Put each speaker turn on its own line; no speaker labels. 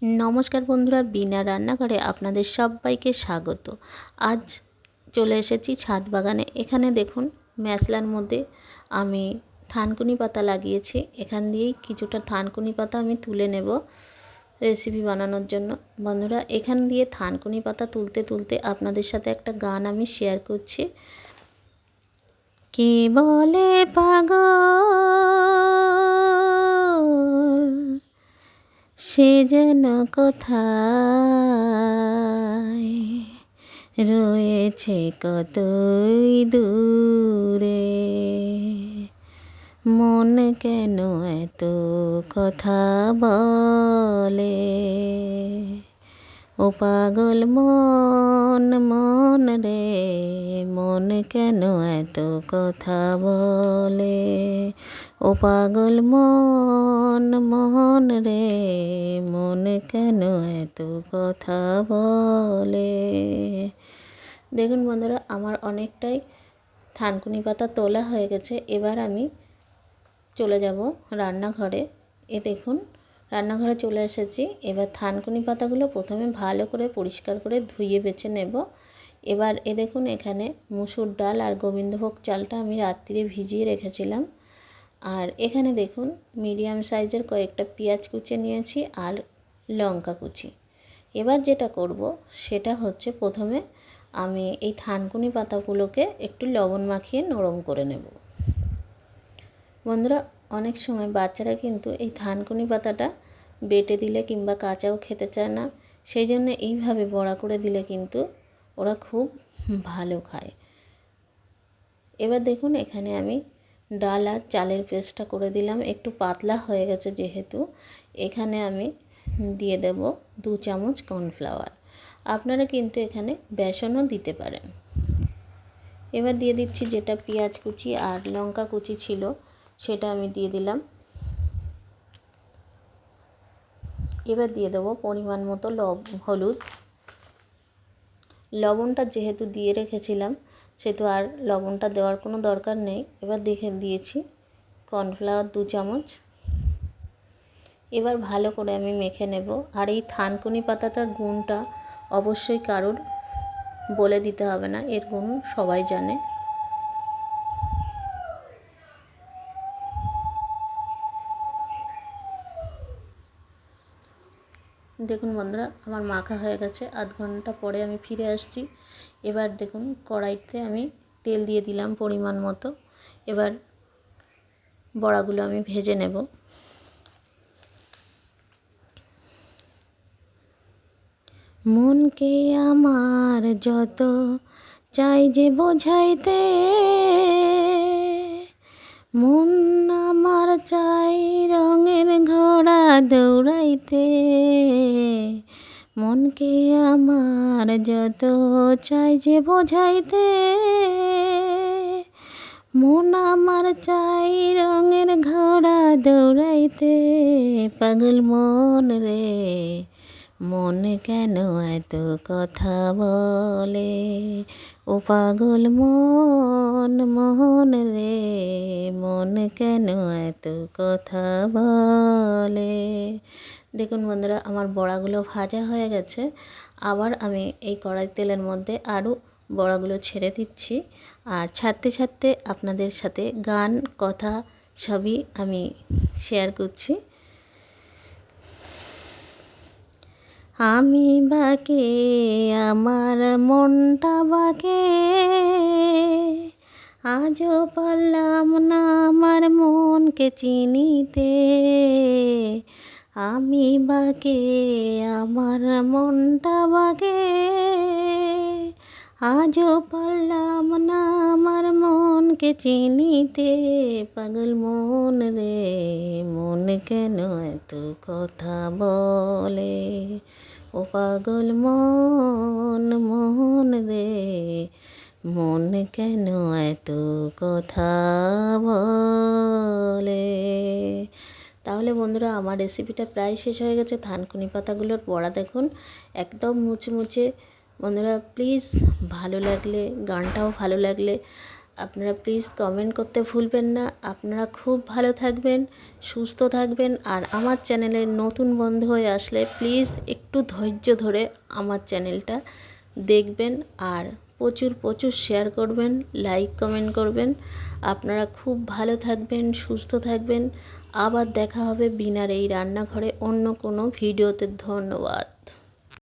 नमस्कार बंधुरा बिना रान्नाघरे आपनादेर सबाइके स्वागत। आज चले एसेछि छाद बागाने। एखाने देखुन मैसलार मध्य आमी थानकुनि पाता लागिয়েছি। एखान दिएई किछुटा थानकुनि पाता आमी तुले नेब रेसिपि बानानोर जन्य। बंधुरा एखान दिए थानकुनि पाता तुलते तुलते आपनादेर साथे एकटा गान आमी शेयर करछि। के बोले पागल সে যেন কোথায় রয়েছে কতই দূরে, মন কেন এত কথা বলে, ও পাগল মন মন রে, মন কেন এত কথা বলে, ও পাগল মন মন রে, মন কেন এত কথা বলে। দেখুন বন্ধুরা, আমার অনেকটাই থানকুনি পাতা তোলা হয়ে গেছে। এবার আমি চলে যাব রান্নাঘরে। দেখুন রান্নাঘরে চলে এসেছি। এবার থানকুনি পাতাগুলো প্রথমে ভালো করে পরিষ্কার করে ধুয়ে বেছে নেব। এবার দেখুন এখানে মুসুর ডাল আর গোবিন্দভোগ চালটা আমি রাত্রিরে ভিজিয়ে রেখেছিলাম। আর এখানে দেখুন মিডিয়াম সাইজের কয়েকটা পেঁয়াজ কুচি নিয়েছি আর লঙ্কা কুচি। এবার যেটা করব সেটা হচ্ছে প্রথমে আমি এই থানকুনি পাতাগুলোকে একটু লবণ মাখিয়ে নরম করে নেব। বন্ধুরা অনেক সময় বাচ্চারা কিন্তু এই থানকুনি পাতাটা বেটে দিলে কিংবা কাঁচাও খেতে চায় না, সেই জন্য এইভাবে বড়া করে দিলে কিন্তু ওরা খুব ভালো খায়। এবার দেখুন এখানে আমি ডাল আর চালের পেস্টটা করে দিলাম। একটু পাতলা হয়ে গেছে যেহেতু, এখানে আমি দিয়ে দেব 2 চামচ কর্নফ্লাওয়ার। আপনারা কিন্তু এখানে বেসনও দিতে পারেন। এবার দিয়ে দিচ্ছি যেটা পেঁয়াজ কুচি আর লঙ্কা কুচি ছিল সেটা আমি দিয়ে দিলাম। এবার দিয়ে দেবো পরিমাণ মতো হলুদ। লবণটা যেহেতু দিয়ে রেখেছিলাম সেহেতু আর লবণটা দেওয়ার কোনো দরকার নেই। এবার দিয়েছি কর্নফ্লাওয়ার 2 চামচ। এবার ভালো করে আমি মেখে নেব। আর এই থানকুনি পাতাটার গুণটা অবশ্যই কারোর বলে দিতে হবে না, এর গুণ সবাই জানে। দেখুন বন্ধুরা আমার মাখা হয়ে গেছে। আধ ঘন্টা পরে আমি ফিরে আসছি। এবার দেখুন কড়াইতে আমি তেল দিয়ে দিলাম পরিমাণ মতো। এবার বড়াগুলো আমি ভেজে নেব। মনকে আমার যত চাই যে বোঝাইতে, মন আমার চাই রঙের ঘোড়া দৌড়াইতে, মনকে আমার যত চাই যে বোঝাইতে, মন আমার চাই রঙের ঘোড়া দৌড়াইতে, পাগল মন রে, মন কেন এত কথা বলে, ও পাগল মন মন রে, মন কেন এত কথা বলে। দেখুন বন্ধুরা আমার বড়াগুলো ভাজা হয়ে গেছে। আবার আমি এই কড়াই তেলের মধ্যে আরও বড়াগুলো ছেড়ে দিচ্ছি। আর ছাড়তে ছাড়তে আপনাদের সাথে গান কথা সবই আমি শেয়ার করছি। আমি বাকে আমার মনটা বাকে, আজও পারলাম না আমার মনকে চিনিতে, আমি বাকে আমার মনটা বাকে, আজও পারলাম না আমার মনকে চিনিতে, পাগল মন রে, মন কেন এত কথা বলে, ও পাগল মন মন রে, মন কেন এত কথা বলে। তাহলে বন্ধুরা আমার রেসিপিটা প্রায় শেষ হয়ে গেছে। থানকুনি পাতাগুলোর বড়া দেখুন একদম মুচমুচে। বন্ধুরা প্লিজ ভালো লাগলে, গানটাও ভালো লাগলে আপনারা প্লিজ কমেন্ট করতে ভুলবেন না। আপনারা খুব ভালো থাকবেন, সুস্থ থাকবেন। আর আমার চ্যানেলে নতুন বন্ধু হয়ে আসলে প্লিজ একটু ধৈর্য ধরে আমার চ্যানেলটা দেখবেন আর প্রচুর প্রচুর শেয়ার করবেন, লাইক কমেন্ট করবেন। আপনারা খুব ভালো থাকবেন, সুস্থ থাকবেন। আবার দেখা হবে বিনার এই রান্নাঘরে অন্য কোনো ভিডিওতে। ধন্যবাদ।